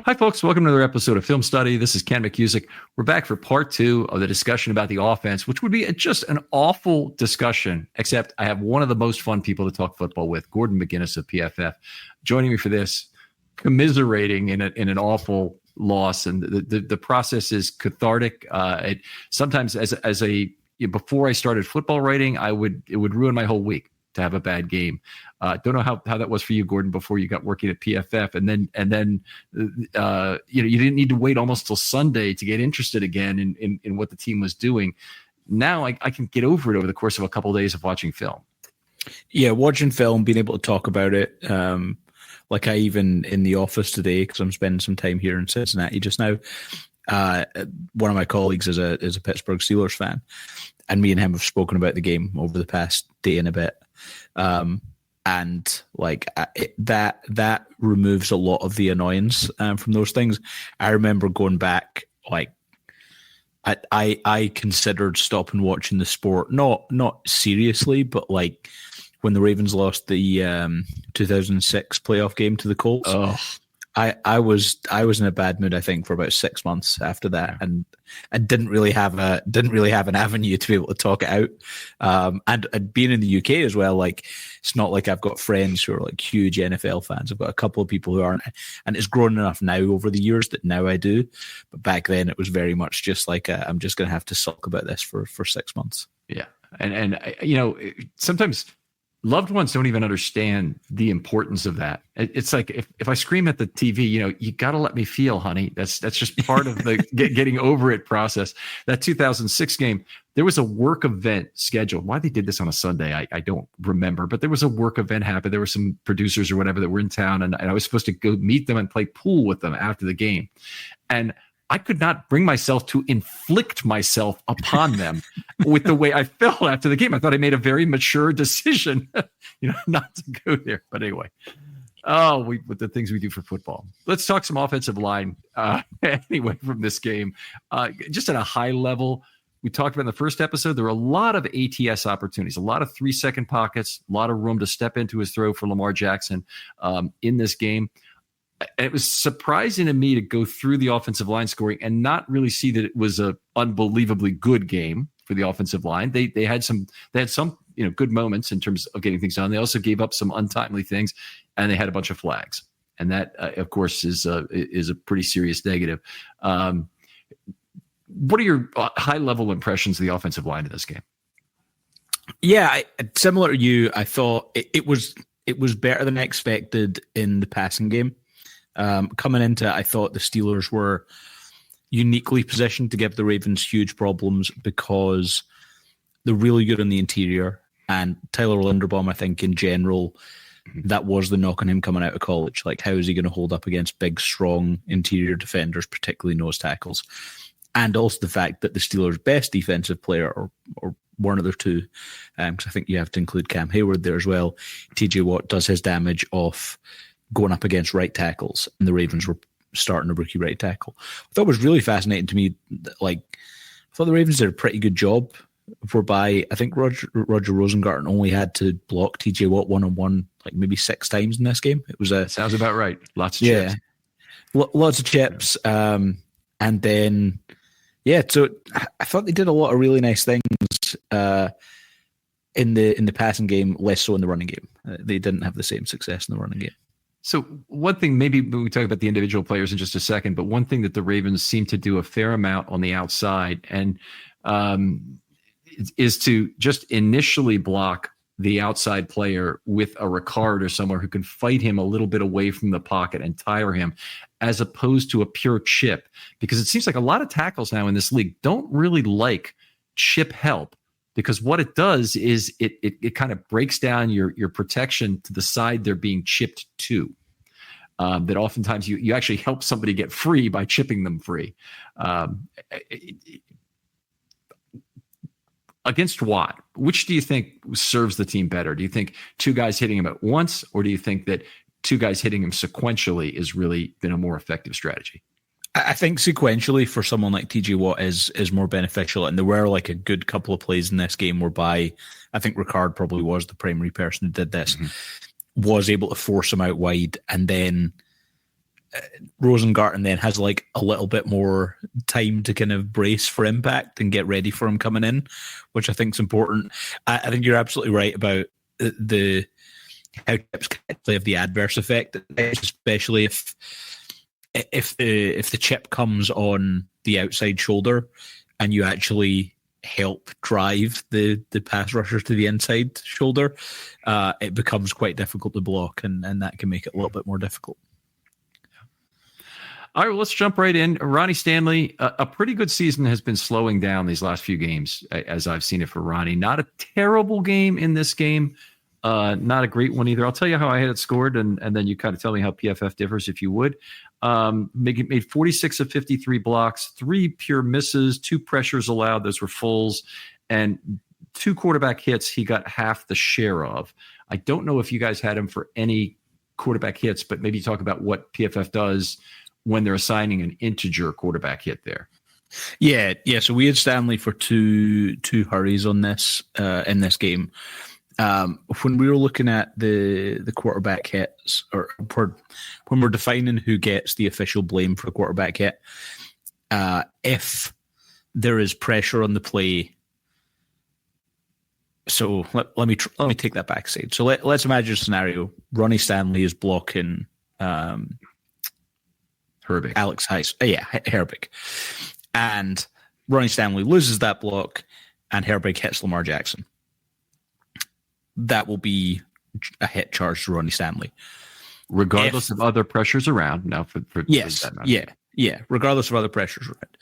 Hi, folks. Welcome to another episode of Film Study. This is Ken McCusick. We're back for part 2 of the discussion about the offense, which would be just an awful discussion, except I have one of the most fun people to talk football with, Gordon McGinnis of PFF, joining me for this, commiserating in an awful loss. And the process is cathartic. Sometimes before I started football writing, it would ruin my whole week to have a bad game. Don't know how that was for you, Gordon, before you got working at PFF, and then you didn't need to wait almost till Sunday to get interested again in what the team was doing. Now I can get over it over the course of a couple of days of watching film. Yeah, watching film, being able to talk about it. Like I even in the office today, because I'm spending some time here in Cincinnati just now. One of my colleagues is a Pittsburgh Steelers fan, and me and him have spoken about the game over the past day and a bit. And like that removes a lot of the annoyance from those things. I remember going back, like I considered stopping watching the sport, not seriously, but like when the Ravens lost the 2006 playoff game to the Colts. Oh. I was in a bad mood, I think, for about 6 months after that, and didn't really have an avenue to be able to talk it out. And being in the UK as well, like it's not like I've got friends who are like huge NFL fans. I've got a couple of people who aren't, and it's grown enough now over the years that now I do. But back then, it was very much just like I'm just going to have to sulk about this for 6 months. Yeah, and sometimes loved ones don't even understand the importance of that. It's like if I scream at the TV, you got to let me feel, honey. That's just part of the getting over it process. That 2006 game, there was a work event scheduled. Why they did this on a Sunday, I don't remember, but there was a work event happened. There were some producers or whatever that were in town, and I was supposed to go meet them and play pool with them after the game. And I could not bring myself to inflict myself upon them with the way I felt after the game. I thought I made a very mature decision, not to go there. But anyway, with the things we do for football. Let's talk some offensive line. Anyway, from this game, just at a high level, we talked about in the first episode, there were a lot of ATS opportunities, a lot of 3-second pockets, a lot of room to step into his throw for Lamar Jackson in this game. It was surprising to me to go through the offensive line scoring and not really see that it was an unbelievably good game for the offensive line. They had some good moments in terms of getting things done. They also gave up some untimely things, and they had a bunch of flags. And that, of course, is a pretty serious negative. What are your high-level impressions of the offensive line in this game? Yeah, similar to you, I thought it was better than I expected in the passing game. Coming into it, I thought the Steelers were uniquely positioned to give the Ravens huge problems because they're really good on the interior. And Tyler Linderbaum, I think, in general, that was the knock on him coming out of college. Like, how is he going to hold up against big, strong interior defenders, particularly nose tackles? And also the fact that the Steelers' best defensive player, or one of their two, because I think you have to include Cam Hayward there as well, TJ Watt does his damage off going up against right tackles, and the Ravens were starting a rookie right tackle. I thought it was really fascinating to me. Like, I thought the Ravens did a pretty good job, whereby I think Roger Rosengarten only had to block TJ Watt one-on-one like maybe 6 times in this game. It was sounds about right. Lots of chips. Lots of chips. And then, so I thought they did a lot of really nice things in the passing game, less so in the running game. They didn't have the same success in the running game. So one thing, maybe we talk about the individual players in just a second, but one thing that the Ravens seem to do a fair amount on the outside and is to just initially block the outside player with a Ricard or someone who can fight him a little bit away from the pocket and tire him, as opposed to a pure chip. Because it seems like a lot of tackles now in this league don't really like chip help, because what it does is it kind of breaks down your protection to the side they're being chipped to. That oftentimes you actually help somebody get free by chipping them free. Against Watt, which do you think serves the team better? Do you think 2 guys hitting him at once, or do you think that 2 guys hitting him sequentially is really been a more effective strategy? I think sequentially for someone like TJ Watt is more beneficial, and there were like a good couple of plays in this game whereby I think Ricard probably was the primary person who did this, was able to force him out wide and then Rosengarten then has like a little bip more time to kind of brace for impact and get ready for him coming in, which I think is important. I think you're absolutely right about the how chips can actually have the adverse effect, especially if the chip comes on the outside shoulder and you actually help drive the pass rushers to the inside shoulder, it becomes quite difficult to block, and that can make it a little bit more difficult. All right, well, let's jump right in. Ronnie Stanley, a pretty good season, has been slowing down these last few games, as I've seen it for Ronnie. Not a terrible game in this game, not a great one either. I'll tell you how I had it scored, and then you kind of tell me how PFF differs, if you would. Made 46 of 53 blocks, 3 pure misses, 2 pressures allowed. Those were fulls, and 2 quarterback hits he got half the share of. I don't know if you guys had him for any quarterback hits, but maybe talk about what PFF does when they're assigning an integer quarterback hit there. Yeah. So we had Stanley for two hurries on this in this game. When we were looking at the quarterback hits, or when we're defining who gets the official blame for a quarterback hit, if there is pressure on the play. So let me take that back a second. So let's imagine a scenario. Ronnie Stanley is blocking Herbig. Alex Heist. Herbig. And Ronnie Stanley loses that block and Herbig hits Lamar Jackson. That will be a hit charge to Ronnie Stanley. Regardless of other pressures around. Now yes. Yeah. Regardless of other pressures around.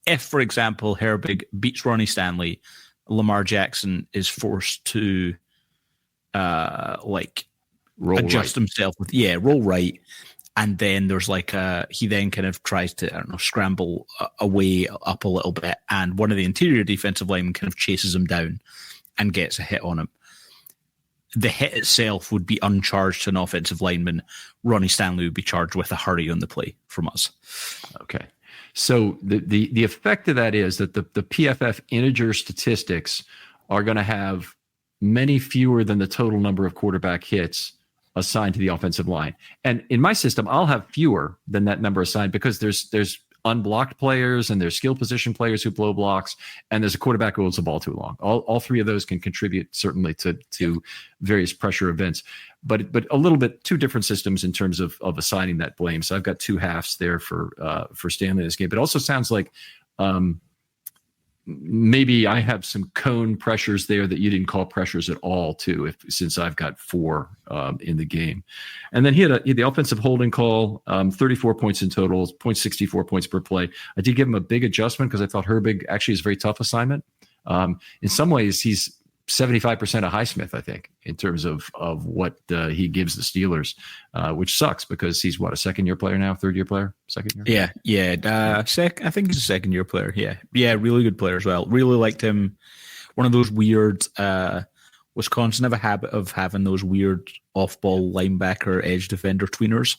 If, for example, Herbig beats Ronnie Stanley, Lamar Jackson is forced to roll adjust himself with roll right. And then there's he then kind of tries to, scramble away up a little bit. And one of the interior defensive linemen kind of chases him down and gets a hit on him. The hit itself would be uncharged to an offensive lineman. Ronnie Stanley would be charged with a hurry on the play from us. Okay. So the effect of that is that the PFF integer statistics are going to have many fewer than the total number of quarterback hits assigned to the offensive line. And in my system, I'll have fewer than that number assigned because there's unblocked players and there's skill position players who blow blocks, and there's a quarterback who holds the ball too long. All 3 of those can contribute certainly to various pressure events, but a little bit 2 different systems in terms of assigning that blame. So I've got 2 halves there for Stanley in this game. But it also sounds like maybe I have some cone pressures there that you didn't call pressures at all too, since I've got 4 in the game. And then he had the offensive holding call, 34 points in total, 0.64 points per play. I did give him a big adjustment because I thought Herbig actually is a very tough assignment. In some ways, he's 75% of Highsmith, I think, in terms of what he gives the Steelers, which sucks because he's a second-year player now, third-year player, second year? Yeah. I think he's a second-year player. Yeah, really good player as well. Really liked him. One of those weird Wisconsin have a habit of having those weird off-ball linebacker edge defender tweeners,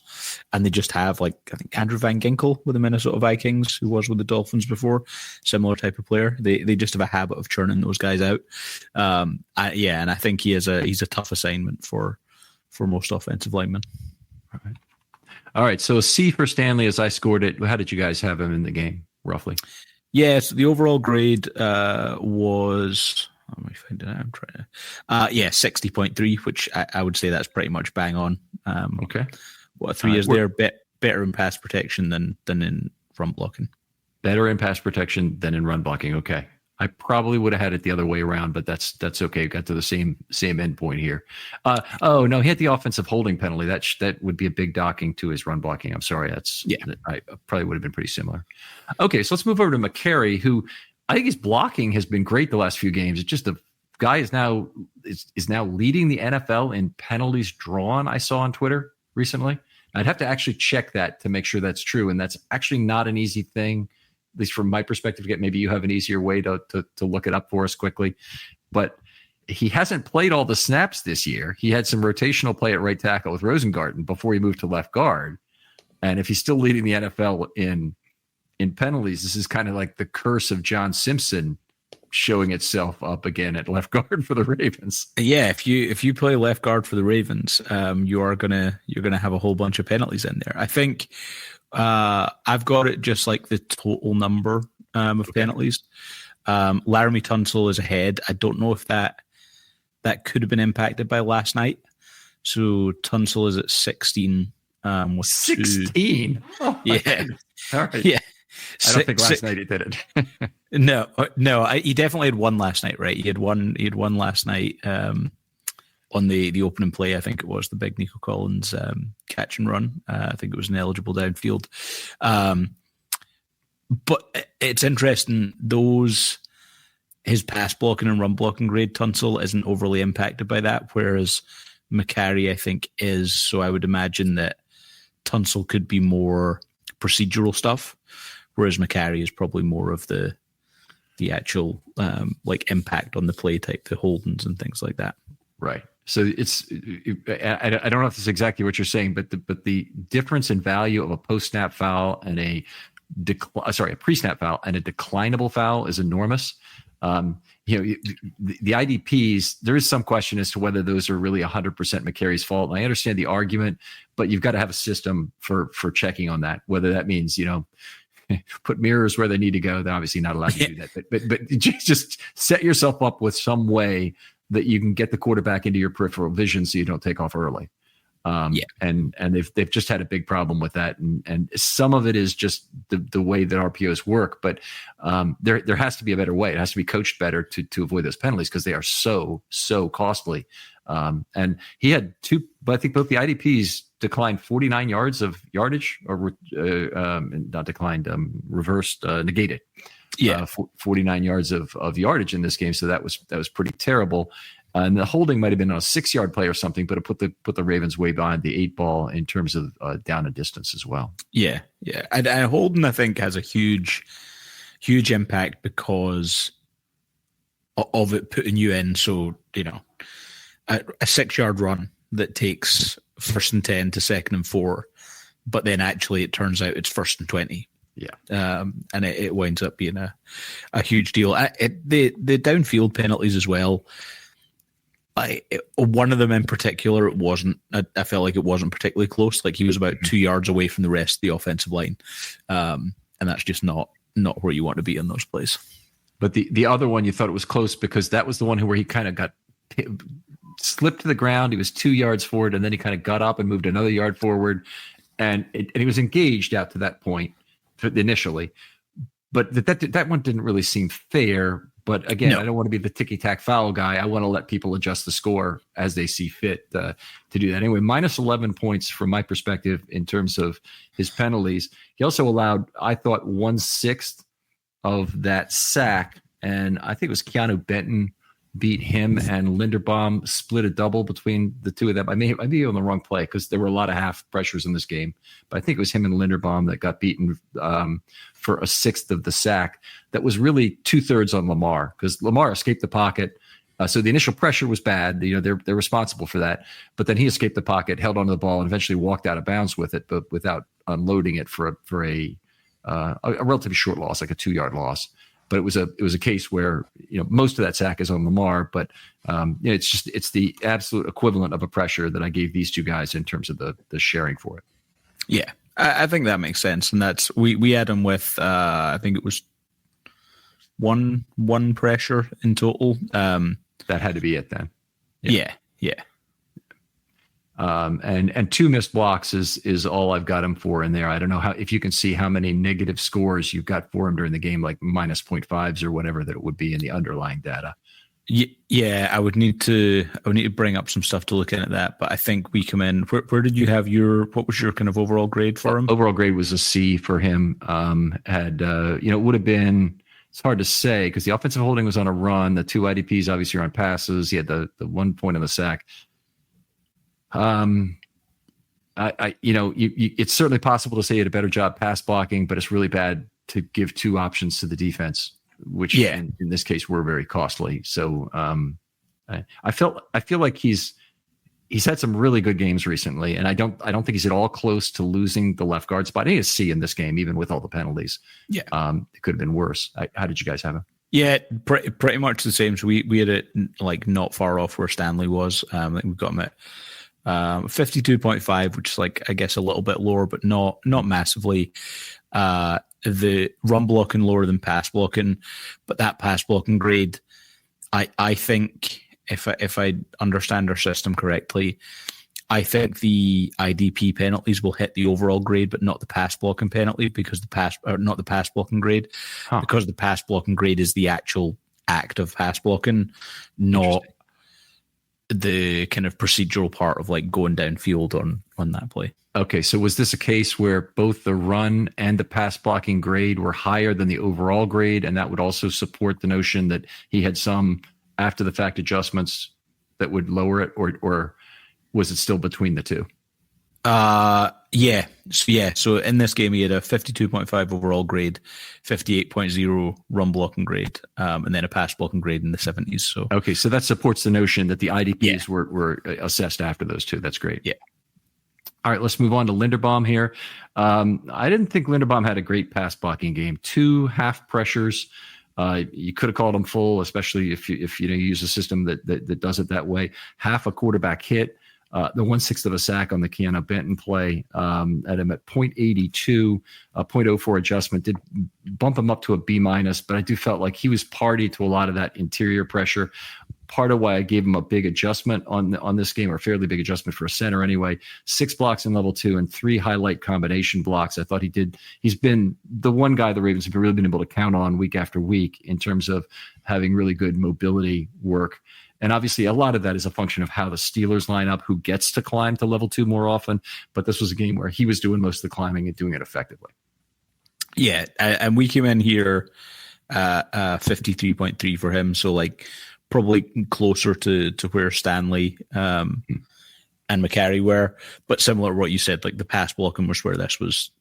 and they just have I think Andrew Van Ginkel with the Minnesota Vikings, who was with the Dolphins before, similar type of player. They just have a habit of churning those guys out. And I think he's a tough assignment for most offensive linemen. All right. So a C for Stanley as I scored it. How did you guys have him in the game, roughly? Yes, the overall grade was. Let me find it out. I'm trying to. 60.3, which I would say that's pretty much bang on. Okay. What 3 is there? Better in pass protection than in run blocking. Better in pass protection than in run blocking. Okay. I probably would have had it the other way around, but that's okay. Got to the same end point here. No, he had the offensive holding penalty. That would be a big docking to his run blocking. I'm sorry. I probably would have been pretty similar. Okay, so let's move over to McCary, who I think his blocking has been great the last few games. It's just the guy is now leading the NFL in penalties drawn. I saw on Twitter recently. I'd have to actually check that to make sure that's true, and that's actually not an easy thing, at least from my perspective. Maybe you have an easier way to look it up for us quickly. But he hasn't played all the snaps this year. He had some rotational play at right tackle with Rosengarten before he moved to left guard. And if he's still leading the NFL in penalties, this is kind of like the curse of John Simpson showing itself up again at left guard for the Ravens. Yeah, if you play left guard for the Ravens, you're gonna have a whole bunch of penalties in there. I think I've got it just like the total number of penalties. Laramie Tunsil is ahead. I don't know if that could have been impacted by last night. So Tunsil is at 16. With 16. Oh, yeah. All right. Yeah. I don't think last night he did it. No. He definitely had one last night, right? He had one last night on the opening play. I think it was the big Nico Collins catch and run. I think it was ineligible downfield. But it's interesting. His pass blocking and run blocking grade, Tunsil isn't overly impacted by that, whereas Macari, I think, is. So I would imagine that Tunsil could be more procedural stuff, whereas Macari is probably more of the actual like impact on the play type, the holdings and things like that. Right. So I don't know if this is exactly what you're saying, but the difference in value of a post snap foul and a pre-snap foul and a declinable foul is enormous. The IDPs, there is some question as to whether those are really 100% Macari's fault. And I understand the argument, but you've got to have a system for checking on that. Whether that means, put mirrors where they need to go. They're obviously not allowed to do that, but just set yourself up with some way that you can get the quarterback into your peripheral vision so you don't take off early. And they've just had a big problem with that, and some of it is just the way that RPOs work, but there has to be a better way. It has to be coached better to avoid those penalties because they are so costly. And he had two, but I think both the IDPs declined 49 yards of yardage, or not declined, reversed, negated. 49 yards of yardage in this game, so that was pretty terrible. And the holding might have been on a 6-yard play or something, but it put the Ravens way behind the 8 ball in terms of down and distance as well. Yeah. And holding, I think, has a huge impact because of it putting you in. So, a 6-yard run that takes 1st and 10 to 2nd and 4, but then actually it turns out it's 1st and 20. Yeah. And it winds up being a huge deal. The downfield penalties as well. One of them in particular, it wasn't. I felt like it wasn't particularly close. Like he was about 2 yards away from the rest of the offensive line, and that's just not where you want to be in those plays. But the other one, you thought it was close because that was the one where he kind of got slipped to the ground. He was 2 yards forward, and then he kind of got up and moved another yard forward, and he was engaged out to that point initially. But that one didn't really seem fair. But again, no. I don't want to be the ticky-tack foul guy. I want to let people adjust the score as they see fit to do that. Anyway, minus 11 points from my perspective in terms of his penalties. He also allowed, I thought, 1/6 of that sack. And I think it was Keanu Benton beat him, and Linderbaum split a double between the two of them. I may be on the wrong play because there were a lot of half pressures in this game. But I think it was him and Linderbaum that got beaten for 1/6 of the sack. That was really 2/3 on Lamar because Lamar escaped the pocket. So the initial pressure was bad. They're responsible for that. But then he escaped the pocket, held onto the ball, and eventually walked out of bounds with it, but without unloading it for a relatively short loss, like a 2-yard loss. But it was a case where most of that sack is on Lamar, but it's the absolute equivalent of a pressure that I gave these two guys in terms of the sharing for it. Yeah, I think that makes sense, and that's we had them with I think it was one pressure in total. That had to be it then. Yeah. And 2 missed blocks is all I've got him for in there. I don't know if you can see how many negative scores you've got for him during the game, like minus 0.5s or whatever that it would be in the underlying data. Yeah, I would need to bring up some stuff to look at that, but I think we come in. Where did you have what was your kind of overall grade for him? Overall grade was a C for him. It would have been, it's hard to say because the offensive holding was on a run. The 2 IDPs obviously are on passes. He had the 1 point on the sack. It's certainly possible to say he had a better job pass blocking, but it's really bad to give 2 options to the defense, which in this case were very costly. So I feel like he's had some really good games recently, and I don't think he's at all close to losing the left guard spot. I think a C in this game, even with all the penalties. Yeah, it could have been worse. How did you guys have him? Yeah, pretty much the same. So we had it like not far off where Stanley was. I think we've got him at 52.5, which is like, I guess, a little bit lower, but not massively. The run blocking lower than pass blocking, but that pass blocking grade, I think if I understand our system correctly, I think the IDP penalties will hit the overall grade, but not the pass blocking penalty because not the pass blocking grade, because the pass blocking grade is the actual act of pass blocking, not the kind of procedural part of like going downfield on that play. Okay, so was this a case where both the run and the pass blocking grade were higher than the overall grade, and that would also support the notion that he had some after the fact adjustments that would lower it, or was it still between the two? Yeah. So in this game, he had a 52.5 overall grade, 58.0 run blocking grade, and then a pass blocking grade in the 70s. So okay, so that supports the notion that the IDPs were assessed after those two. That's great. Yeah. All right, let's move on to Linderbaum here. I didn't think Linderbaum had a great pass blocking game. 2 half pressures. You could have called them full, especially if you use a system that does it that way. Half a quarterback hit. The 1/6 of a sack on the Keanu Benton play at him at 0.82, 0.04 adjustment did bump him up to a B-, but I do felt like he was party to a lot of that interior pressure. Part of why I gave him a big adjustment on this game, or a fairly big adjustment for a center anyway. 6 blocks in level 2 and 3 highlight combination blocks. I thought he's been the one guy the Ravens have really been able to count on week after week in terms of having really good mobility work. And obviously, a lot of that is a function of how the Steelers line up, who gets to climb to level 2 more often. But this was a game where he was doing most of the climbing and doing it effectively. Yeah, and we came in here 53.3 for him. So like probably closer to where Stanley and McCarry were. But similar to what you said, like the pass blocking was where this was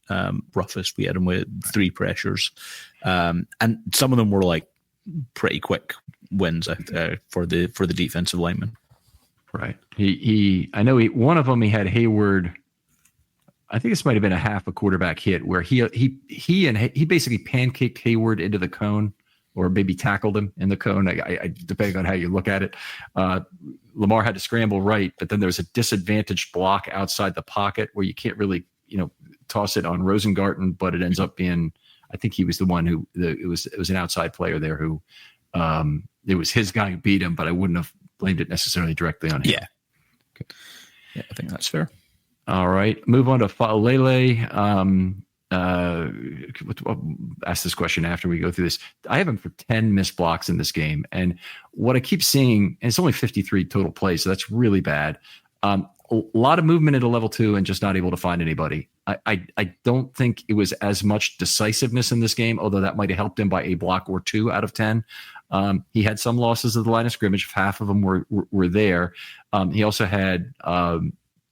roughest. We had him with 3 pressures. And some of them were like pretty quick wins for the defensive lineman. Right. I know one of them he had Hayward. I think this might have been a half a quarterback hit where he basically pancaked Hayward into the cone, or maybe tackled him in the cone. I depending on how you look at it. Lamar had to scramble right, but then there's a disadvantaged block outside the pocket where you can't really toss it on Rosengarten, but it ends up being. I think he was the one who it was an outside player there who it was his guy who beat him, but I wouldn't have blamed it necessarily directly on him. Yeah. Okay. Yeah, I think that's fair. All right. Move on to Fa'alele. I'll ask this question after we go through this. I have him for 10 missed blocks in this game. And what I keep seeing, and it's only 53 total plays, so that's really bad. A lot of movement into level 2 and just not able to find anybody. I don't think it was as much decisiveness in this game, although that might have helped him by a block or 2 out of 10. He had some losses at the line of scrimmage. Half of them were there. He also had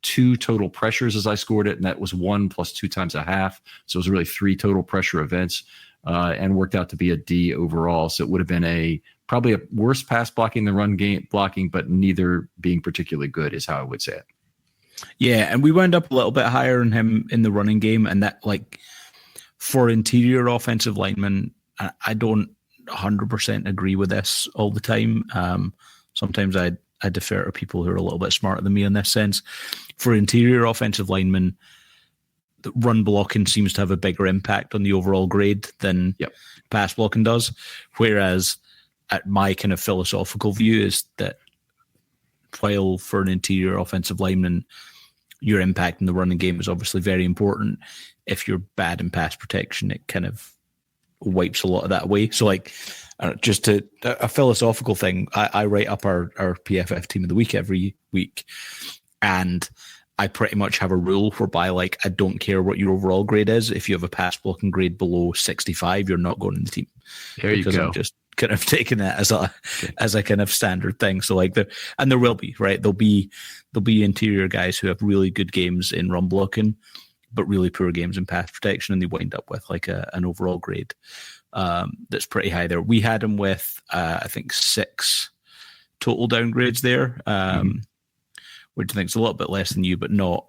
2 total pressures as I scored it, and that was 1 plus 2 times a half. So it was really 3 total pressure events, and worked out to be a D overall. So it would have been probably a worse pass blocking than run game blocking, but neither being particularly good is how I would say it. Yeah, and we wound up a little bit higher on him in the running game, and that, like, for interior offensive linemen, I don't 100% agree with this all the time. Sometimes I defer to people who are a little bit smarter than me in this sense. For interior offensive linemen, the run blocking seems to have a bigger impact on the overall grade than pass blocking does. Whereas at my kind of philosophical view is that while for an interior offensive lineman, your impact in the running game is obviously very important. If you're bad in pass protection, it kind of wipes a lot of that away. So like, just a philosophical thing, I write up our PFF team of the week every week, and I pretty much have a rule whereby, like, I don't care what your overall grade is. If you have a pass blocking grade below 65, you're not going in the team. There you go. I'm just kind of taking that as a kind of standard thing. So like there will be, right? There'll be interior guys who have really good games in run blocking, but really poor games in pass protection, and they wind up with like an overall grade that's pretty high there. We had him with I think 6 total downgrades there, which I think is a little bit less than you, but not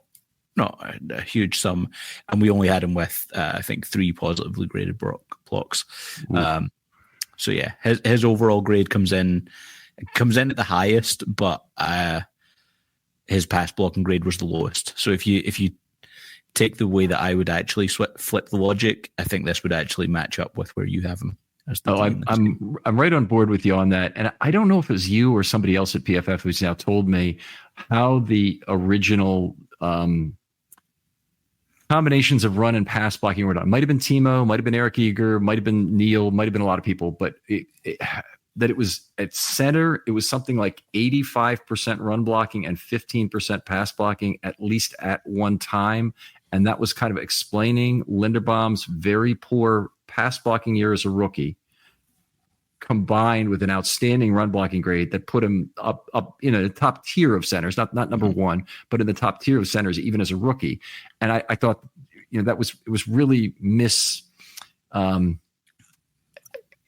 a huge sum. And we only had him with I think 3 positively graded blocks. So yeah, his overall grade comes in at the highest, but his pass blocking grade was the lowest. So if you take the way that I would actually flip the logic, I think this would actually match up with where you have him. I'm right on board with you on that. And I don't know if it was you or somebody else at PFF who's now told me how the original combinations of run and pass blocking were done. Might have been Timo, might have been Eric Eager, might have been Neil, might have been a lot of people, but that it was at center, it was something like 85% run blocking and 15% pass blocking, at least at one time. And that was kind of explaining Linderbaum's very poor pass blocking year as a rookie, combined with an outstanding run blocking grade that put him up the top tier of centers, not number one, but in the top tier of centers, even as a rookie. And I thought, it was really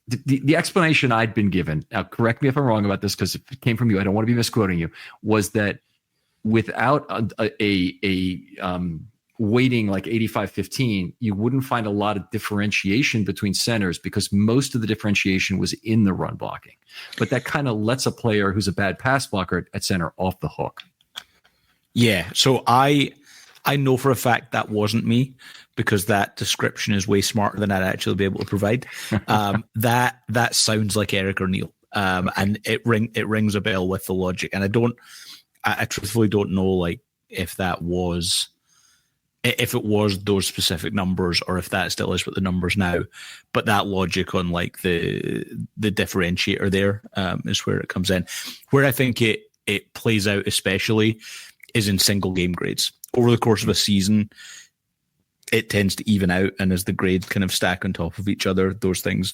the explanation I'd been given. Now, correct me if I'm wrong about this, because it came from you. I don't want to be misquoting you. Was that without a weighting like 85-15, you wouldn't find a lot of differentiation between centers, because most of the differentiation was in the run blocking. But that kind of lets a player who's a bad pass blocker at center off the hook. Yeah. So I know for a fact that wasn't me, because that description is way smarter than I'd actually be able to provide. That sounds like Eric or Neil. And it rings a bell with the logic. And I truthfully don't know, like, if it was those specific numbers, or if that still is what the numbers now. But that logic on like the differentiator there is where it comes in. Where I think it plays out especially is in single game grades. Over the course of a season, it tends to even out, and as the grades kind of stack on top of each other, those things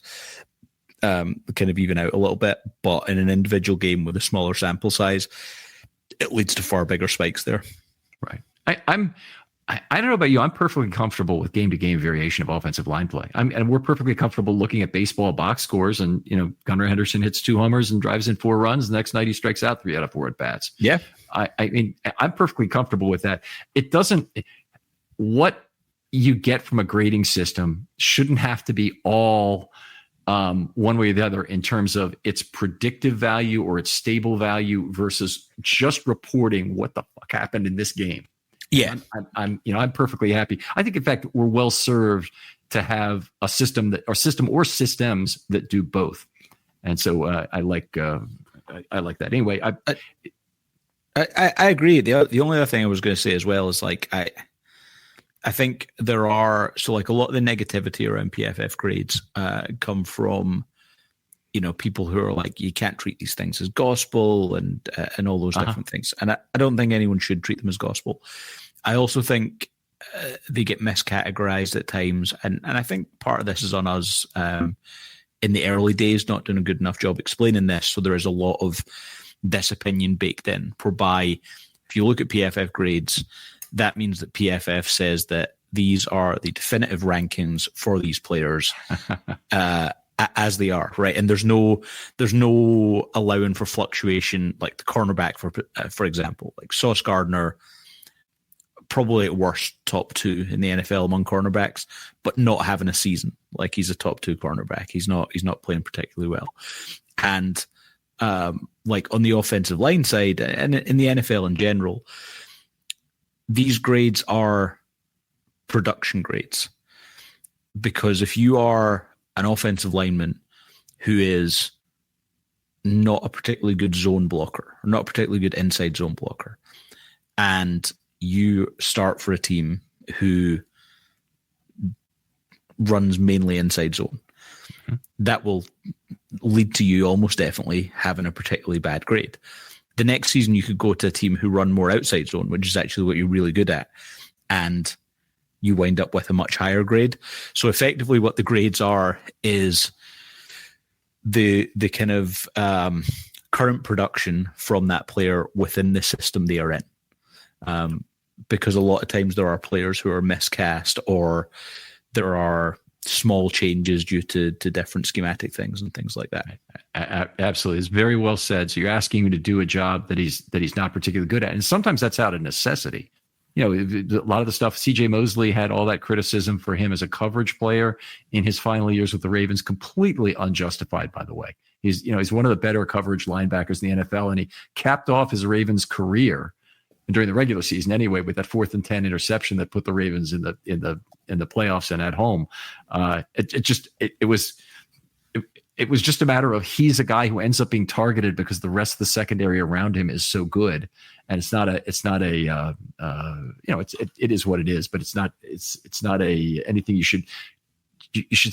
kind of even out a little bit. But in an individual game with a smaller sample size, it leads to far bigger spikes there. Right. I don't know about you. I'm perfectly comfortable with game-to-game variation of offensive line play. And we're perfectly comfortable looking at baseball box scores, and Gunnar Henderson hits 2 homers and drives in 4 runs. The next night he strikes out 3 out of 4 at bats. Yeah, I mean, I'm perfectly comfortable with that. It doesn't. What you get from a grading system shouldn't have to be all one way or the other in terms of its predictive value or its stable value versus just reporting what the fuck happened in this game. Yeah, I'm perfectly happy. I think, in fact, we're well served to have a system or systems that do both. And so I like that. Anyway, I agree. The only other thing I was going to say as well is, like, I think there are, so like a lot of the negativity around PFF grades come from people who are like, you can't treat these things as gospel and all those different things. And I don't think anyone should treat them as gospel. I also think they get miscategorized at times. And I think part of this is on us in the early days, not doing a good enough job explaining this. So there is a lot of this opinion baked in, whereby if you look at PFF grades, that means that PFF says that these are the definitive rankings for these players. As they are, right? And there's no allowing for fluctuation, like the cornerback, for example, like Sauce Gardner, probably at worst top 2 in the NFL among cornerbacks, but not having a season. Like, he's a top 2 cornerback. He's not playing particularly well. And like on the offensive line side, and in the NFL in general, these grades are production grades, because if you are an offensive lineman who is not a particularly good zone blocker, or not a particularly good inside zone blocker, and you start for a team who runs mainly inside zone, that will lead to you almost definitely having a particularly bad grade. The next season, you could go to a team who run more outside zone, which is actually what you're really good at, and you wind up with a much higher grade. So effectively what the grades are is the kind of current production from that player within the system they are in. Because a lot of times there are players who are miscast, or there are small changes due to different schematic things and things like that. Absolutely. It's very well said. So you're asking him to do a job that he's not particularly good at. And sometimes that's out of necessity. a lot of the stuff, CJ Mosley had all that criticism for him as a coverage player in his final years with the Ravens, completely unjustified, by the way. He's one of the better coverage linebackers in the NFL, and he capped off his Ravens career during the regular season anyway with that 4th and 10 interception that put the Ravens in the playoffs and at home. It was just a matter of he's a guy who ends up being targeted because the rest of the secondary around him is so good, and it is what it is, but it's not anything you should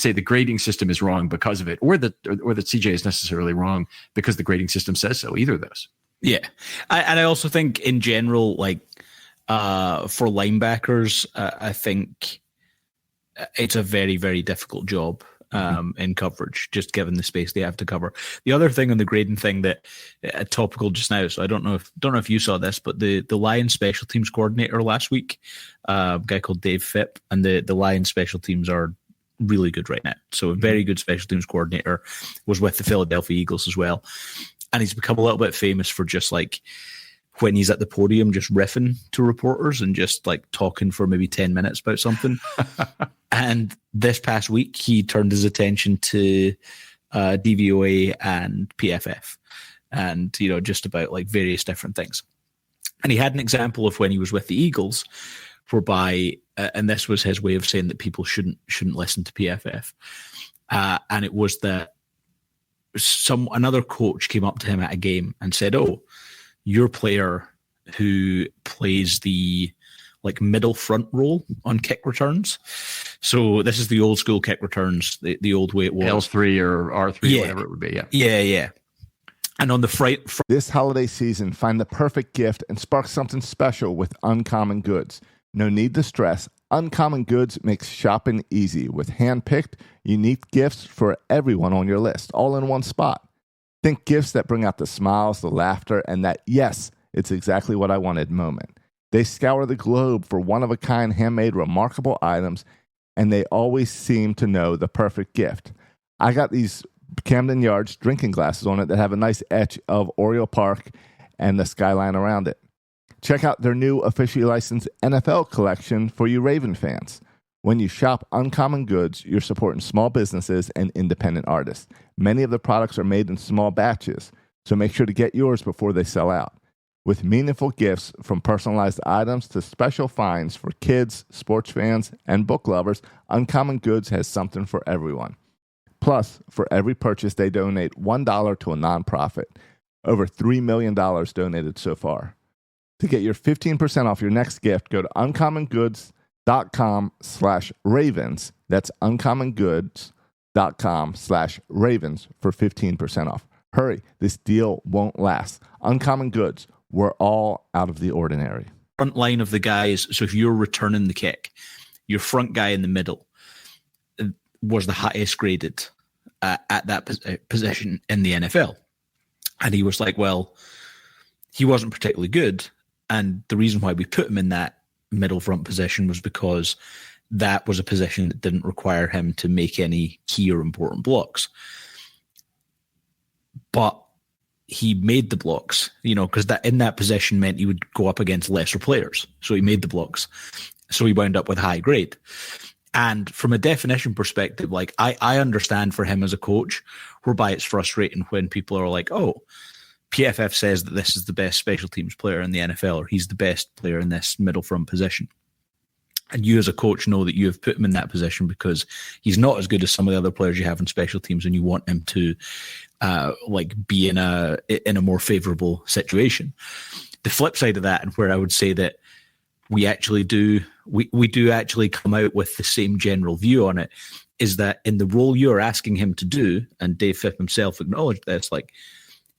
say the grading system is wrong because of it, or that CJ is necessarily wrong because the grading system says so. Either of those. Yeah, I also think in general, like for linebackers, I think it's a very, very difficult job in coverage, just given the space they have to cover. The other thing on the grading thing that topical just now, so I don't know if you saw this, but the Lions special teams coordinator last week, a guy called Dave Phipp, and the Lions special teams are really good right now. So a very good special teams coordinator, was with the Philadelphia Eagles as well. And he's become a little bit famous for just like when he's at the podium, just riffing to reporters and just like talking for maybe 10 minutes about something. And this past week, he turned his attention to DVOA and PFF and, just about like various different things. And he had an example of when he was with the Eagles, whereby, and this was his way of saying that people shouldn't listen to PFF. And it was that another coach came up to him at a game and said, "Oh, your player who plays the like middle front role on kick returns." So this is the old school kick returns, the old way it was. L3 or R3, whatever it would be. Yeah. And on the this holiday season, find the perfect gift and spark something special with Uncommon Goods. No need to stress. Uncommon Goods makes shopping easy with hand-picked, unique gifts for everyone on your list, all in one spot. Think gifts that bring out the smiles, the laughter, and that, yes, it's exactly what I wanted moment. They scour the globe for one-of-a-kind, handmade, remarkable items, and they always seem to know the perfect gift. I got these Camden Yards drinking glasses on it that have a nice etch of Oriole Park and the skyline around it. Check out their new officially licensed NFL collection for you Raven fans. When you shop Uncommon Goods, you're supporting small businesses and independent artists. Many of the products are made in small batches, so make sure to get yours before they sell out. With meaningful gifts from personalized items to special finds for kids, sports fans, and book lovers, Uncommon Goods has something for everyone. Plus, for every purchase, they donate $1 to a nonprofit. Over $3 million donated so far. To get your 15% off your next gift, go to uncommongoods.com/ravens. That's uncommongoods.com/ravens for 15% off. Hurry, this deal won't last. Uncommon Goods, we're all out of the ordinary. Front line of the guys, so if you're returning the kick, your front guy in the middle was the highest graded at that position in the NFL. And he was like, well, he wasn't particularly good. And the reason why we put him in that middle front position was because that was a position that didn't require him to make any key or important blocks. But he made the blocks, because that in that position meant he would go up against lesser players. So he made the blocks. So he wound up with high grade. And from a definition perspective, like I understand for him as a coach, whereby it's frustrating when people are like, oh, PFF says that this is the best special teams player in the NFL, or he's the best player in this middle front position. And you as a coach know that you have put him in that position because he's not as good as some of the other players you have in special teams, and you want him to be in a more favorable situation. The flip side of that, and where I would say that we actually do actually come out with the same general view on it, is that in the role you're asking him to do, and Dave Phipp himself acknowledged this, like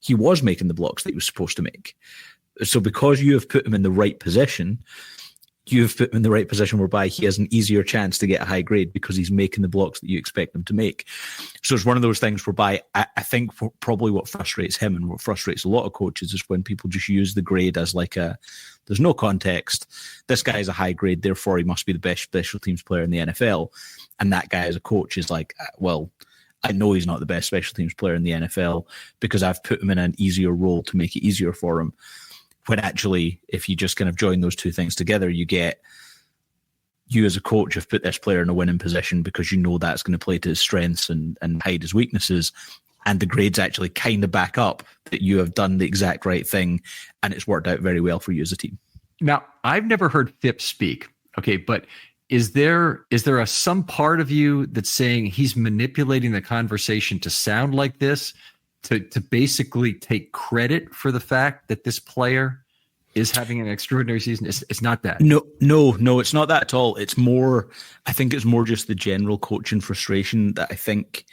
he was making the blocks that he was supposed to make. So because you have put him in the right position, whereby he has an easier chance to get a high grade because he's making the blocks that you expect him to make. So it's one of those things whereby I think probably what frustrates him and what frustrates a lot of coaches is when people just use the grade as like there's no context. This guy is a high grade, therefore he must be the best special teams player in the NFL. And that guy as a coach is like, well, I know he's not the best special teams player in the NFL because I've put him in an easier role to make it easier for him. when actually, if you just kind of join those two things together, you get you as a coach have put this player in a winning position because you know that's going to play to his strengths and hide his weaknesses. And the grades actually kind of back up that you have done the exact right thing and it's worked out very well for you as a team. Now, I've never heard Phipps speak. Okay, but is there some part of you that's saying he's manipulating the conversation to sound like this, to basically take credit for the fact that this player is having an extraordinary season? It's not that. No, it's not that at all. It's more, I think it's more just the general coaching frustration that I think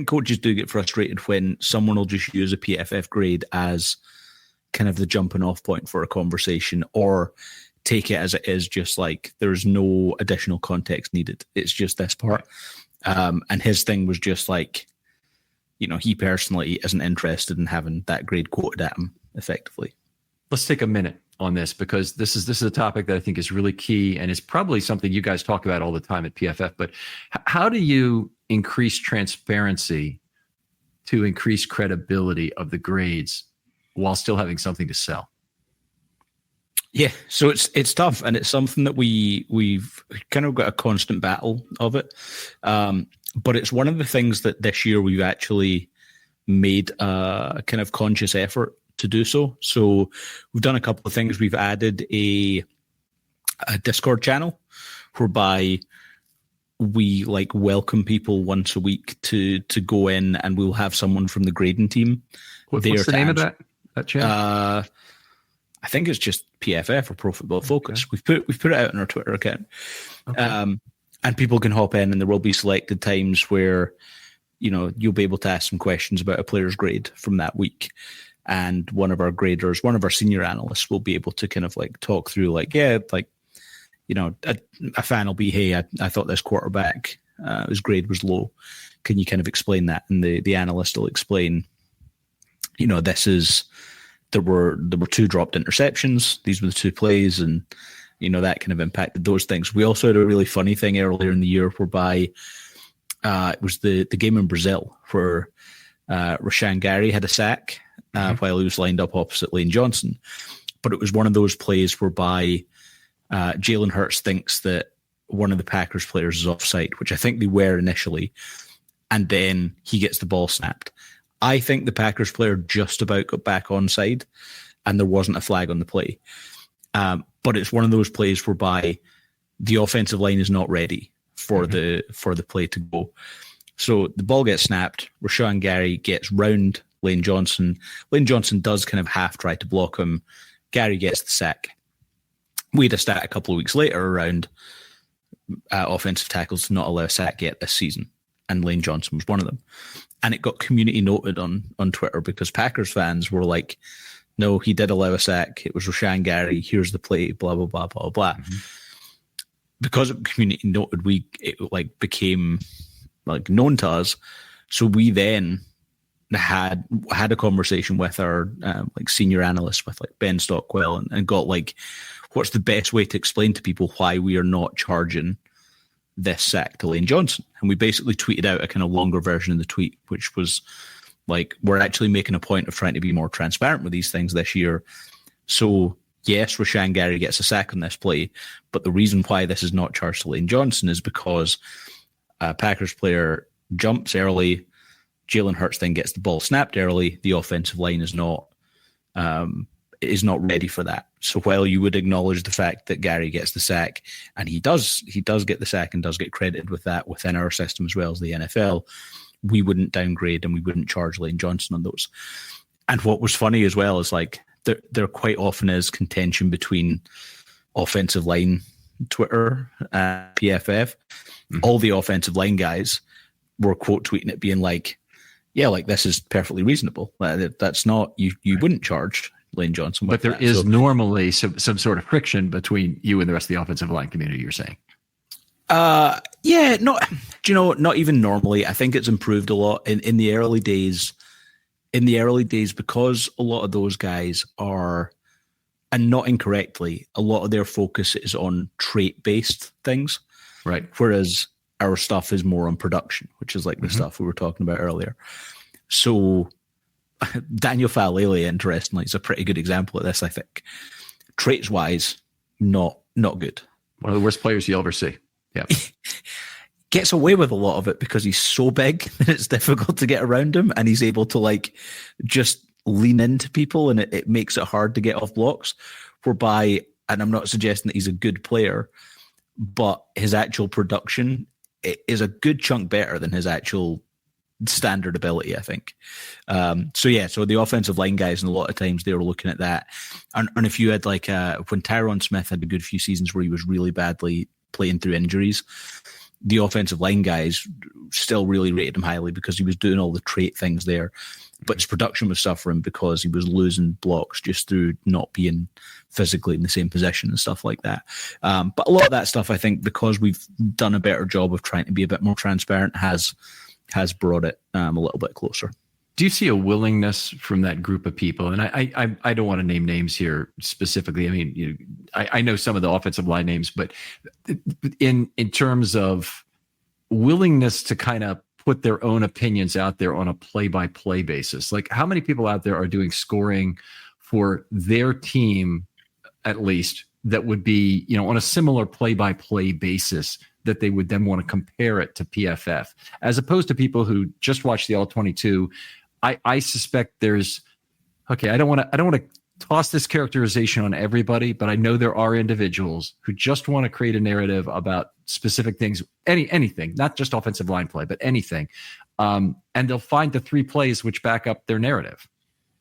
coaches do get frustrated when someone will just use a PFF grade as kind of the jumping off point for a conversation, or take it as it is, just like there's no additional context needed. It's just this part. And his thing was just like, he personally isn't interested in having that grade quoted at him effectively. Let's take a minute on this, because this is a topic that I think is really key, and it's probably something you guys talk about all the time at PFF. But how do you increase transparency to increase credibility of the grades while still having something to sell? Yeah, so it's tough, and it's something that we've kind of got a constant battle of it. But it's one of the things that this year we've actually made a kind of conscious effort to do so. So we've done a couple of things. We've added a Discord channel whereby we welcome people once a week to go in, and we'll have someone from the grading team. What's the name of that channel? I think it's just PFF or Pro Football Focus. Okay. We've put it out on our Twitter account. Okay. And people can hop in, and there will be selected times where you'll be able to ask some questions about a player's grade from that week. And one of our graders, one of our senior analysts, will be able to kind of talk through a fan will be, hey, I thought this quarterback, his grade was low. Can you kind of explain that? And the analyst will explain, there were 2 dropped interceptions. These were the 2 plays, and that kind of impacted those things. We also had a really funny thing earlier in the year whereby it was the game in Brazil where Rashan Gary had a sack while he was lined up opposite Lane Johnson. But it was one of those plays whereby Jalen Hurts thinks that one of the Packers players is offside, which I think they were initially, and then he gets the ball snapped. I think the Packers player just about got back onside, and there wasn't a flag on the play. But it's one of those plays whereby the offensive line is not ready for the play to go. So the ball gets snapped. Rashan Gary gets round Lane Johnson. Lane Johnson does kind of half try to block him. Gary gets the sack. We had a stat a couple of weeks later around offensive tackles to not allow a sack yet this season, and Lane Johnson was one of them. And it got community noted on Twitter because Packers fans were like, no, he did allow a sack. It was Rashan Gary. Here's the play, blah, blah, blah, blah, blah. Mm-hmm. Because it community noted, it became known to us. So we then had a conversation with our senior analyst, with Ben Stockwell, and got what's the best way to explain to people why we are not charging this sack to Lane Johnson. And we basically tweeted out a kind of longer version of the tweet, which was we're actually making a point of trying to be more transparent with these things this year. So yes, Rashan Gary gets a sack on this play, but the reason why this is not charged to Lane Johnson is because a Packers player jumps early, Jalen Hurts then gets the ball snapped early, the offensive line is not ready for that. So while you would acknowledge the fact that Gary gets the sack, and he does get the sack and does get credited with that within our system as well as the NFL, we wouldn't downgrade and we wouldn't charge Lane Johnson on those. And what was funny as well is there quite often is contention between offensive line Twitter and PFF. Mm-hmm. All the offensive line guys were quote tweeting it being this is perfectly reasonable. That's not, you wouldn't charge Lane Johnson with that. But there is normally some sort of friction between you and the rest of the offensive line community, you're saying? Not even normally. I think it's improved a lot in the early days. In the early days, because a lot of those guys are, and not incorrectly, a lot of their focus is on trait-based things. Right. Whereas our stuff is more on production, which is the stuff we were talking about earlier. So Daniel Faalele, interestingly, is a pretty good example of this, I think. Traits-wise, not good. One of the worst players you'll ever see. Yeah. Gets away with a lot of it because he's so big that it's difficult to get around him, and he's able to like just lean into people, and it makes it hard to get off blocks. Whereby, and I'm not suggesting that he's a good player, but his actual production is a good chunk better than his actual standard ability, I think. So the offensive line guys, and a lot of times they were looking at that. And if you had like when Tyron Smith had a good few seasons where he was really badly playing through injuries, the offensive line guys still really rated him highly because he was doing all the trait things there. But his production was suffering because he was losing blocks just through not being physically in the same position and stuff like that. But a lot of that stuff, I think, because we've done a better job of trying to be a bit more transparent, has brought it a little bit closer. Do you see a willingness from that group of people? And I don't want to name names here specifically. I mean, I know some of the offensive line names, but in terms of willingness to kind of put their own opinions out there on a play-by-play basis, like how many people out there are doing scoring for their team, at least, that would be, on a similar play-by-play basis, that they would then want to compare it to PFF, as opposed to people who just watch the All-22. I suspect there's, okay, I don't want to toss this characterization on everybody, but I know there are individuals who just want to create a narrative about specific things, anything, not just offensive line play, but anything. And they'll find the 3 plays which back up their narrative.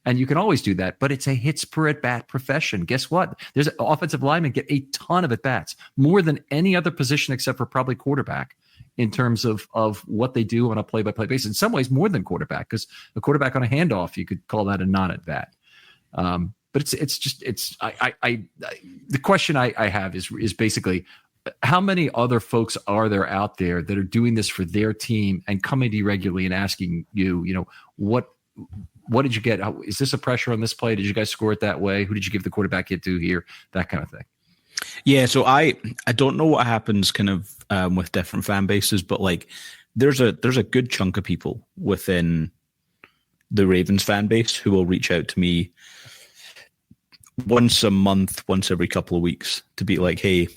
And you can always do that, but it's a hits per at-bat profession. Guess what? There's offensive linemen get a ton of at-bats, more than any other position except for probably quarterback, in terms of what they do on a play-by-play basis. In some ways, more than quarterback, because a quarterback on a handoff, you could call that a non-at-bat. But the question I have is basically, how many other folks are there out there that are doing this for their team and coming to you regularly and asking you, what did you get? Is this a pressure on this play? Did you guys score it that way? Who did you give the quarterback hit to here? That kind of thing. Yeah, so I don't know what happens kind of with different fan bases, but like there's a good chunk of people within the Ravens fan base who will reach out to me once a month, once every couple of weeks, to be like, hey,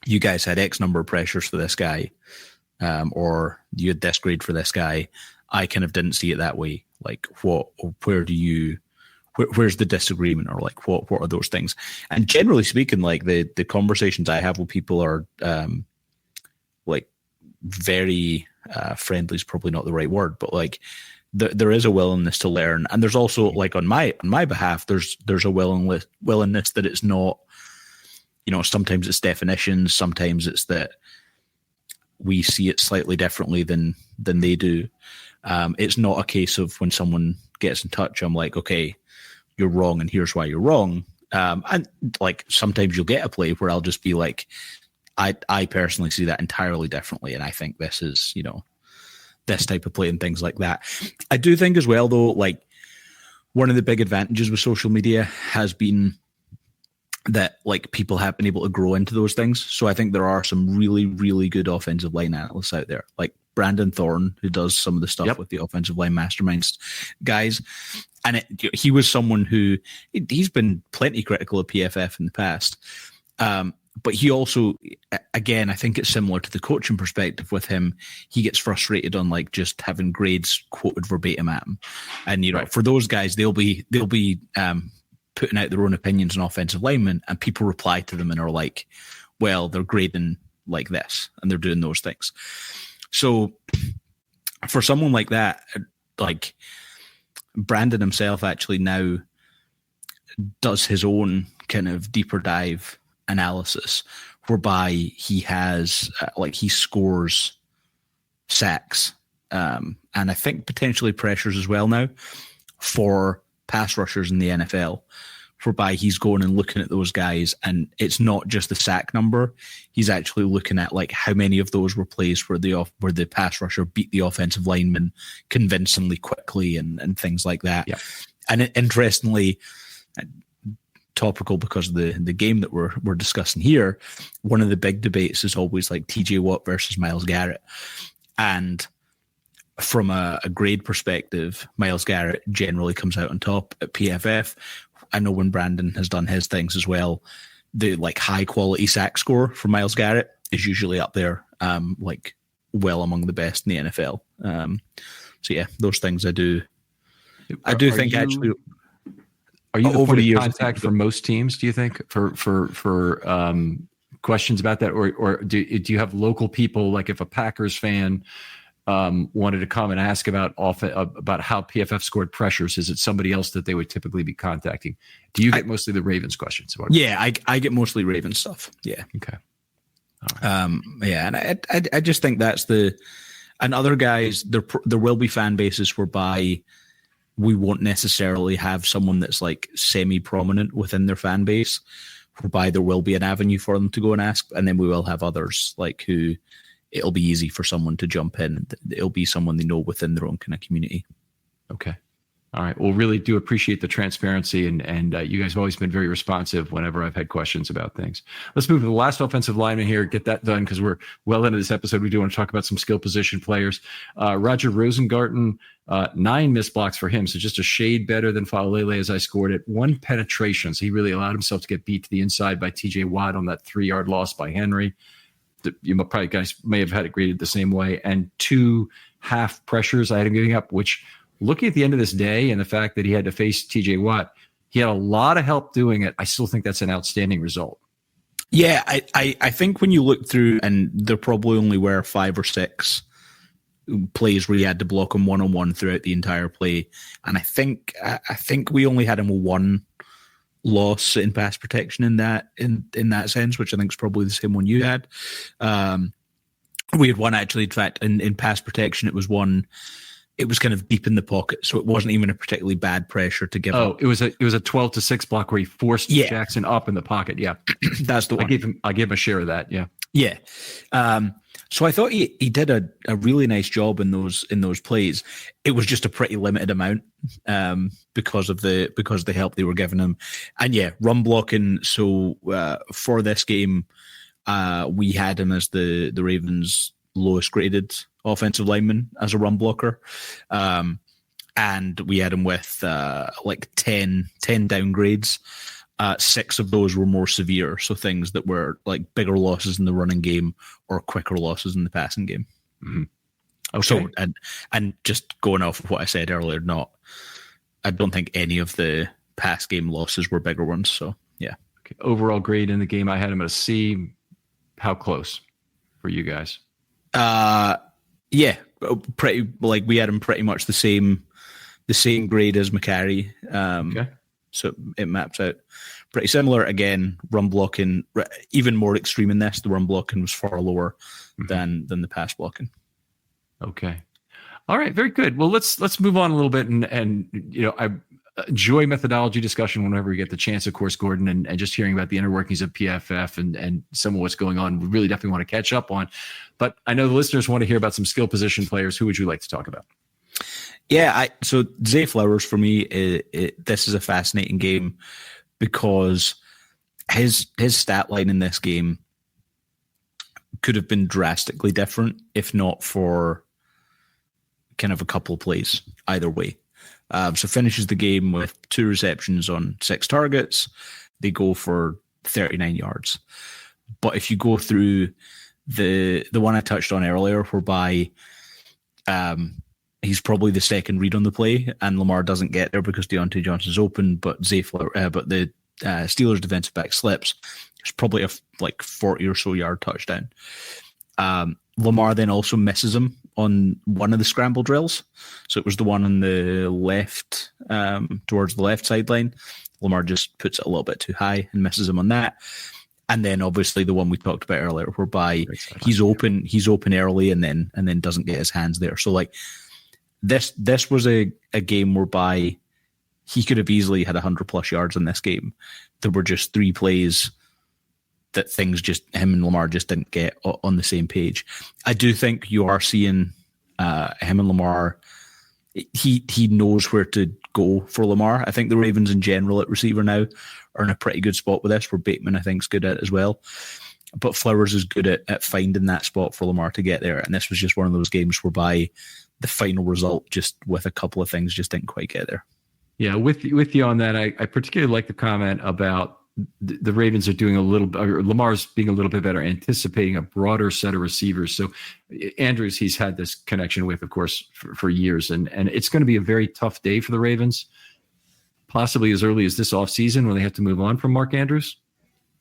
you guys had X number of pressures for this guy, or you had this grade for this guy. I kind of didn't see it that way. Like, where's the disagreement, or like what are those things? And generally speaking, like the conversations I have with people are like very friendly is probably not the right word, but like there is a willingness to learn, and there's also like on my behalf, there's a willingness that it's not, sometimes it's definitions, sometimes it's that we see it slightly differently than they do. It's not a case of when someone gets in touch, I'm like, okay, you're wrong, and here's why you're wrong. And like sometimes you'll get a play where I'll just be like, I personally see that entirely differently, and I think this is, this type of play and things like that. I do think as well, though, like one of the big advantages with social media has been that like people have been able to grow into those things. So I think there are some really, really good offensive line analysts out there, like Brandon Thorne, who does some of the stuff with the offensive line masterminds guys. And he was someone who, he's been plenty critical of PFF in the past. But he also, again, I think it's similar to the coaching perspective with him. He gets frustrated on like just having grades quoted verbatim at him. And, for those guys, they'll be putting out their own opinions on offensive linemen, and people reply to them and are like, well, they're grading like this and they're doing those things. So for someone like that, like Brandon himself actually now does his own kind of deeper dive analysis, whereby he has he scores sacks and I think potentially pressures as well now for pass rushers in the NFL, whereby he's going and looking at those guys, and it's not just the sack number. He's actually looking at like how many of those were plays where the pass rusher beat the offensive lineman convincingly quickly and things like that. Yeah. And interestingly, topical because of the game that we're discussing here, one of the big debates is always like TJ Watt versus Myles Garrett. And from a grade perspective, Myles Garrett generally comes out on top at PFF. I know when Brandon has done his things as well, the like high quality sack score for Myles Garrett is usually up there, like well among the best in the NFL. So yeah, those things I do think actually. Are you the over point the of years contact for most teams? Do you think for questions about that, or do you have local people, like if a Packers fan wanted to come and ask about how PFF scored pressures, is it somebody else that they would typically be contacting? Do you get mostly the Ravens questions? Yeah, I get mostly Ravens stuff. Yeah. Okay. All right. Yeah, and I just think that's and other guys, there will be fan bases whereby we won't necessarily have someone that's like semi-prominent within their fan base, whereby there will be an avenue for them to go and ask. And then we will have others like who it'll be easy for someone to jump in. It'll be someone they know within their own kind of community. Okay. All right. Well, really do appreciate the transparency, and you guys have always been very responsive whenever I've had questions about things. Let's move to the last offensive lineman here. Get that done because we're well into this episode. We do want to talk about some skill position players. Roger Rosengarten, 9 missed blocks for him, so just a shade better than Faalele as I scored it. 1 penetration, so he really allowed himself to get beat to the inside by TJ Watt on that 3-yard loss by Henry. You probably guys may have had it graded the same way. And 2 half pressures I had him giving up, which, looking at the end of this day and the fact that he had to face TJ Watt, he had a lot of help doing it. I still think that's an outstanding result. Yeah, I think when you look through, and there probably only were 5 or 6 plays where he had to block him one-on-one throughout the entire play. And I think we only had him 1 loss in pass protection in that sense, which I think is probably the same one you had. We had 1 actually, in fact, in pass protection. It was kind of deep in the pocket, so it wasn't even a particularly bad pressure to give up. It was a 12-6 block where he forced Jackson up in the pocket. Yeah, that's the one. I gave him a share of that. Yeah. Yeah. So I thought he did a really nice job in those plays. It was just a pretty limited amount because of the help they were giving him. And yeah, run blocking. So for this game, we had him as the Ravens' lowest graded offensive lineman as a run blocker. And we had him with like 10 downgrades. 6 of those were more severe, so things that were like bigger losses in the running game or quicker losses in the passing game. Mm-hmm. Okay. So, and just going off of what I said earlier, I don't think any of the pass game losses were bigger ones. So, yeah. Okay. Overall grade in the game, I had him at a C. How close for you guys? Yeah, pretty. Like we had him pretty much the same grade as McCarry. Okay. So it maps out pretty similar. Again, run blocking, even more extreme in this. The run blocking was far lower than the pass blocking. Okay. All right. Very good. Well, let's move on a little bit, and I enjoy methodology discussion whenever we get the chance, of course, Gordon, and just hearing about the inner workings of PFF and some of what's going on. We really definitely want to catch up on. But I know the listeners want to hear about some skill position players. Who would you like to talk about? Yeah, so Zay Flowers for me, this is a fascinating game because his stat line in this game could have been drastically different if not for kind of a couple of plays either way. So finishes the game with 2 receptions on 6 targets. They go for 39 yards. But if you go through the one I touched on earlier, whereby he's probably the second read on the play, and Lamar doesn't get there because Deontay Johnson's open, but but the Steelers defensive back slips. It's probably a 40 or so yard touchdown. Lamar then also misses him on one of the scramble drills. So it was the one on the left, towards the left sideline. Lamar just puts it a little bit too high and misses him on that. And then obviously the one we talked about earlier, whereby he's open early and then doesn't get his hands there. So this was a game whereby he could have easily had 100+ yards in this game. There were just 3 plays that him and Lamar just didn't get on the same page. I do think you are seeing him and Lamar. He knows where to go for Lamar. I think the Ravens in general at receiver now are in a pretty good spot with this, where Bateman I think is good at it as well. But Flowers is good at finding that spot for Lamar to get there. And this was just one of those games whereby the final result, just with a couple of things, just didn't quite get there. Yeah, with you on that, I particularly like the comment about the Ravens are doing a little, or Lamar's being a little bit better, anticipating a broader set of receivers. So Andrews, he's had this connection with, of course, for years, and it's going to be a very tough day for the Ravens, possibly as early as this offseason when they have to move on from Mark Andrews.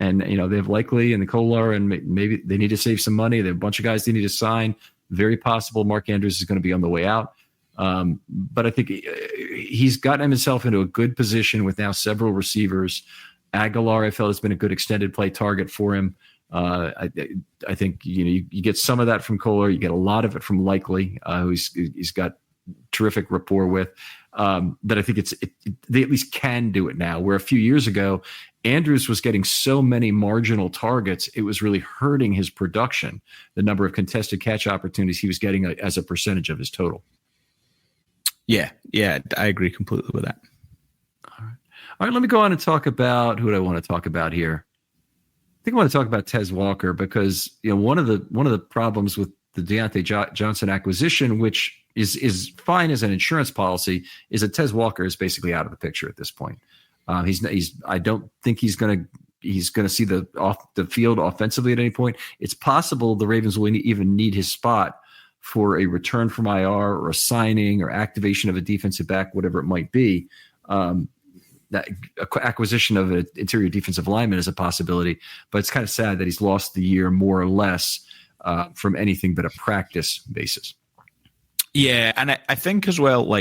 And, they have Likely and the Kolar, and maybe they need to save some money. They have a bunch of guys they need to sign. Very possible Mark Andrews is going to be on the way out. But I think he's gotten himself into a good position with now several receivers. Aguilar, I felt, has been a good extended play target for him. I think you get some of that from Kolar. You get a lot of it from Likely, who he's got terrific rapport with. But I think they at least can do it now. Where a few years ago, Andrews was getting so many marginal targets, it was really hurting his production. The number of contested catch opportunities he was getting as a percentage of his total. Yeah, I agree completely with that. All right, let me go on and talk about who do I want to talk about here. I think I want to talk about Tez Walker because one of the problems with the Deontay Johnson acquisition, which is fine as an insurance policy, is that Tez Walker is basically out of the picture at this point. I don't think he's going to see the field offensively at any point. It's possible the Ravens will even need his spot for a return from IR or a signing or activation of a defensive back, whatever it might be. That acquisition of an interior defensive lineman is a possibility, but it's kind of sad that he's lost the year more or less from anything but a practice basis. Yeah, and I think as well,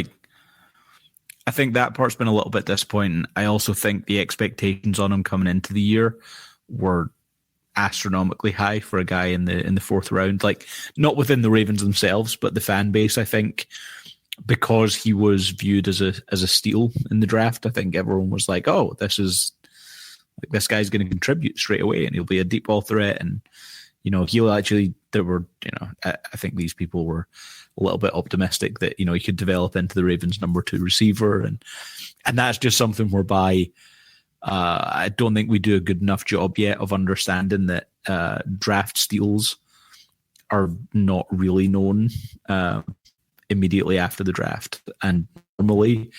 I think that part's been a little bit disappointing. I also think the expectations on him coming into the year were astronomically high for a guy in the fourth round. Not within the Ravens themselves, but the fan base. I think because he was viewed as a steal in the draft, I think everyone was like, "Oh, this guy's going to contribute straight away, and he'll be a deep ball threat." And he'll actually. I think these people were a little bit optimistic that he could develop into the Ravens' number 2 receiver, and that's just something whereby I don't think we do a good enough job yet of understanding that draft steals are not really known immediately after the draft. And normally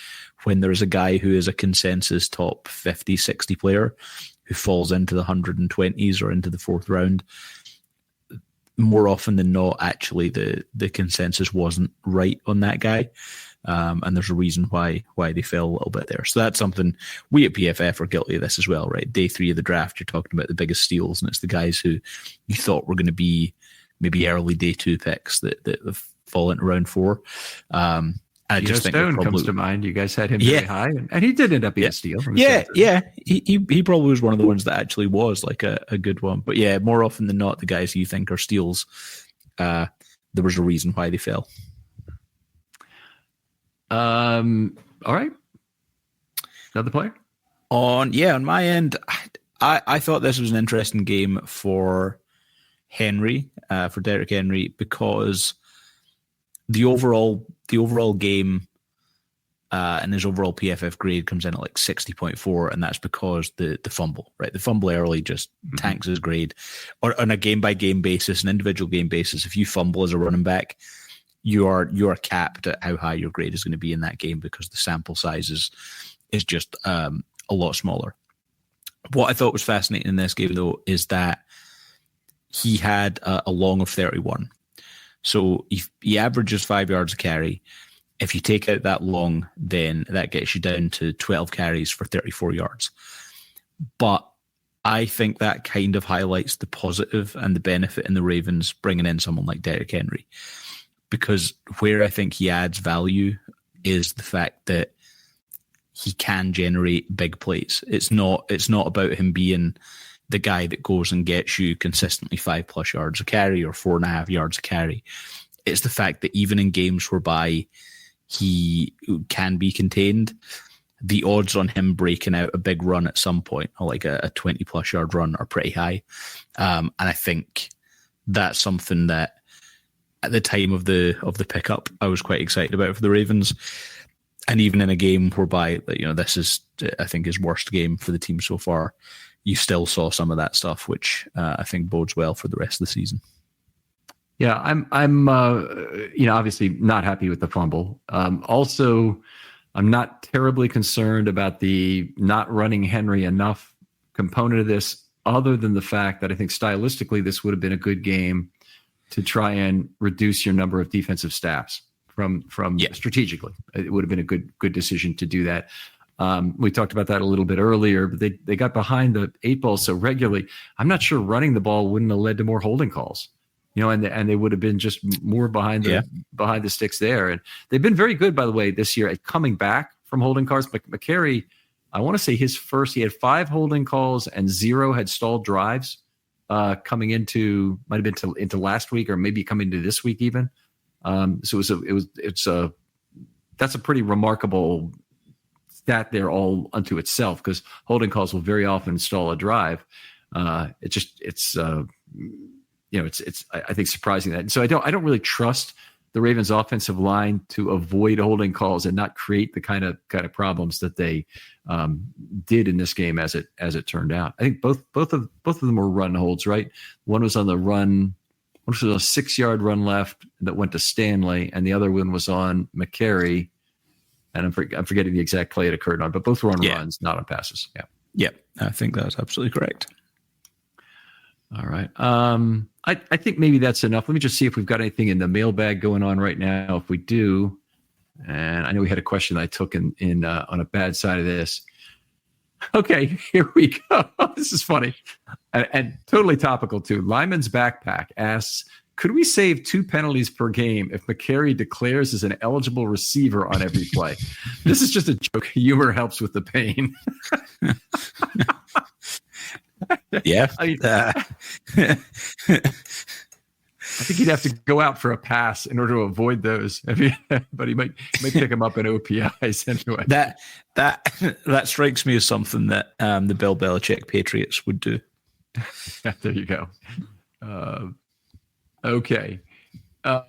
when there's a guy who is a consensus top 50, 60 player who falls into the 120s or into the fourth round, more often than not, actually the consensus wasn't right on that guy. And there's a reason why they fell a little bit there. So that's something we at PFF are guilty of this as well, right? Day 3 of the draft, you're talking about the biggest steals, and it's the guys who you thought were going to be maybe early day 2 picks that have fallen into round 4. I just think Stone comes to mind. You guys had him very high, and he did end up being a steal. He probably was one of the ones that actually was a good one. But yeah, more often than not, the guys you think are steals, there was a reason why they fell. All right. Another player? On my end, I thought this was an interesting game for Henry, for Derrick Henry, because the overall game and his overall PFF grade comes in at 60.4, and that's because the fumble, right? The fumble early just tanks his grade. Or on a game-by-game basis, an individual game basis, if you fumble as a running back, you are capped at how high your grade is going to be in that game because the sample size is just a lot smaller. What I thought was fascinating in this game, though, is that he had a long of 31. So he averages 5 yards a carry. If you take out that long, then that gets you down to 12 carries for 34 yards. But I think that kind of highlights the positive and the benefit in the Ravens bringing in someone like Derrick Henry. Because where I think he adds value is the fact that he can generate big plays. It's not about him being the guy that goes and gets you consistently 5+ yards a carry or 4.5 yards a carry. It's the fact that even in games whereby he can be contained, the odds on him breaking out a big run at some point, or a 20+ yard run, are pretty high. And I think that's something that at the time of the pickup, I was quite excited about for the Ravens. And even in a game whereby, this is, I think, his worst game for the team so far, you still saw some of that stuff, which I think bodes well for the rest of the season. Yeah, I'm obviously not happy with the fumble. Also, I'm not terribly concerned about the not running Henry enough component of this, other than the fact that I think stylistically this would have been a good game to try and reduce your number of defensive snaps from strategically. It would have been a good decision to do that. We talked about that a little bit earlier, but they got behind the 8 ball so regularly. I'm not sure running the ball wouldn't have led to more holding calls, and they would have been just more behind the sticks there. And they've been very good, by the way, this year at coming back from holding calls. McCary, I want to say he had 5 holding calls and 0 had stalled drives coming into, might have been into last week or maybe coming to this week even. So that's a pretty remarkable stat there all unto itself, because holding calls will very often stall a drive. It's I think surprising that. And so I don't really trust the Ravens offensive line to avoid holding calls and not create the kind of problems that they did in this game as it turned out. I think both of them were run holds, right? One was on the run, one was a 6-yard run left that went to Stanley, and the other one was on McCary. And I'm forgetting the exact play it occurred on, but both were on runs, not on passes. Yeah, I think that's absolutely correct. All right. I think maybe that's enough. Let me just see if we've got anything in the mailbag going on right now. If we do, and I know we had a question that I took in on a bad side of this. Okay, here we go. This is funny and totally topical too. Lyman's Backpack asks, could we save 2 penalties per game if McCary declares as an eligible receiver on every play? This is just a joke. Humor helps with the pain. Yeah. I think he'd have to go out for a pass in order to avoid those. But he might pick him up in OPIs anyway. That strikes me as something that the Bill Belichick Patriots would do. There you go. Okay. All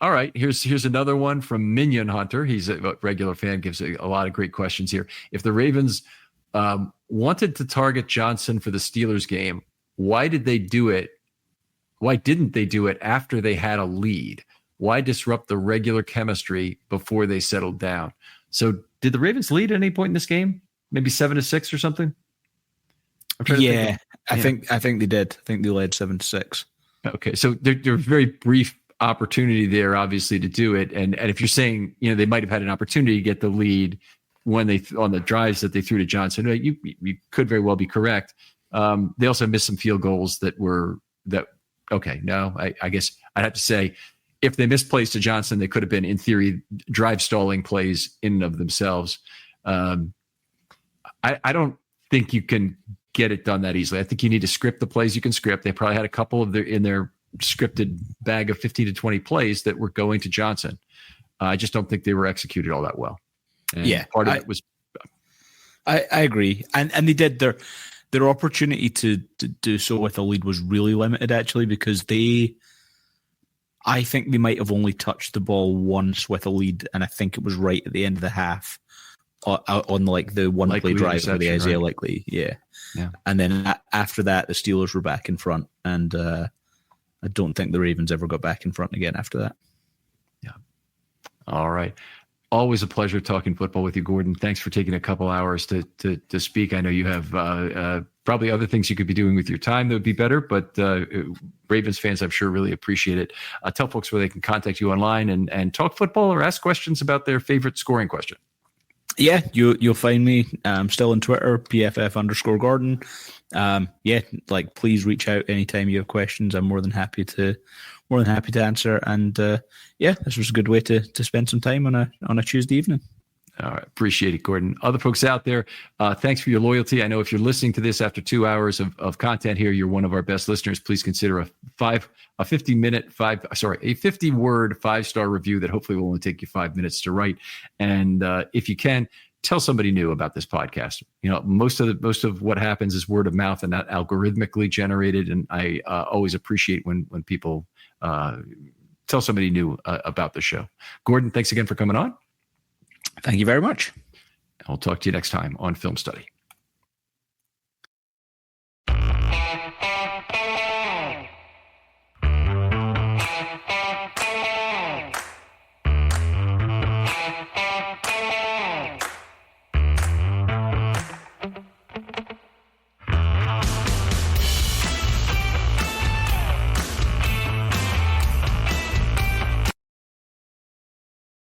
right. Here's another one from Minion Hunter. He's a regular fan, gives a lot of great questions here. If the Ravens wanted to target Johnson for the Steelers game, why did they do it? Why didn't they do it after they had a lead? Why disrupt the regular chemistry before they settled down? So did the Ravens lead at any point in this game? Maybe 7-6 or something? Yeah, I think they did. I think they led 7-6. Okay, so there's very brief opportunity there, obviously, to do it. And if you're saying, they might have had an opportunity to get the lead when on the drives that they threw to Johnson, you could very well be correct. They also missed some field goals I guess I'd have to say, if they missed plays to Johnson, they could have been, in theory, drive stalling plays in and of themselves. I don't think you can get it done that easily. I think you need to script the plays you can script. They probably had a couple in their scripted bag of 15 to 20 plays that were going to Johnson. I just don't think they were executed all that well. And part of it was. I agree, and they did their opportunity to do so with a lead was really limited, actually, because I think they might have only touched the ball once with a lead, and I think it was right at the end of the half on like the one play drive for the Isaiah Likely. Yeah. And then after that, the Steelers were back in front, and I don't think the Ravens ever got back in front again after that. Yeah. All right. Always a pleasure talking football with you, Gordon. Thanks for taking a couple hours to speak. I know you have probably other things you could be doing with your time that would be better, but Ravens fans, I'm sure, really appreciate it. Tell folks where they can contact you online and talk football or ask questions about their favorite scoring question. Yeah, you'll find me still on Twitter, PFF_Gordon. Please reach out anytime you have questions. I'm more than happy to answer. And this was a good way to spend some time on a Tuesday evening. All right. Appreciate it, Gordon. Other folks out there, thanks for your loyalty. I know if you're listening to this after 2 hours of content here, you're one of our best listeners. Please consider a 50-word 5-star review that hopefully will only take you 5 minutes to write. And if you can, tell somebody new about this podcast. Most of what happens is word of mouth and not algorithmically generated. And I always appreciate when people tell somebody new about the show. Gordon, thanks again for coming on. Thank you very much. I'll talk to you next time on Film Study.